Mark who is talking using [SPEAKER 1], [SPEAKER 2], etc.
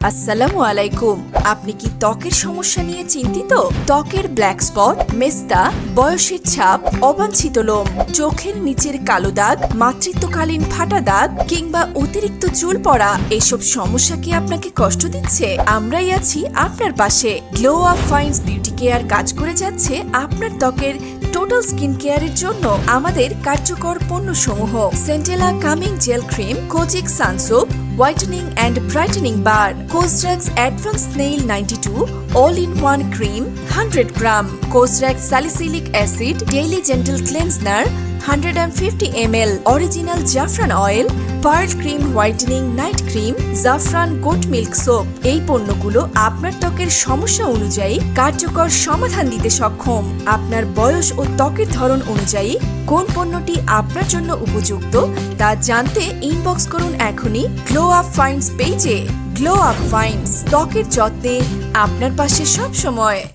[SPEAKER 1] আসসালামু আলাইকুম। আপনি কি ত্বকের সমস্যা নিয়ে চিন্তিত? ত্বকের ব্ল্যাক স্পট, মেস্তা, বয়সের ছাপ, অবাঞ্ছিত লোম, চোখের নিচের কালো দাগ, মাতৃত্বকালীন ফাটা দাগ কিংবা অতিরিক্ত চুল পড়া, এসব সমস্যা কি আপনাকে কষ্ট দিচ্ছে? আমরাই আছি আপনার পাশে। গ্লো আপ ফাইন্স বিউটি কেয়ার কাজ করে যাচ্ছে আপনার ত্বকের টোটাল স্কিন কেয়ারের জন্য আমাদের কার্যকর পণ্যসমূহ: centella calming gel cream, kojic sun soap, whitening and brightening bar, Cosrx advance nail 92 all in one cream 100 gram, Cosrx salicylic acid daily gentle cleanser 150 ml, original জাফরান oil, pearl cream whitening night cream, জাফরান goat milk soap. এই পণ্যগুলো আপনার ত্বকের সমস্যা অনুযায়ী কার্যকর সমাধান দিতে সক্ষম। আপনার বয়স ও ত্বকের ধরন অনুযায়ী কোন পণ্যটি আপনার জন্য উপযুক্ত তা জানতে ইনবক্স করুন এখনই গ্লো আপ ফাইন্স পেজে। গ্লো আপ ফাইন্স, ত্বকের যত্নে আপনার পাশে সব সময়।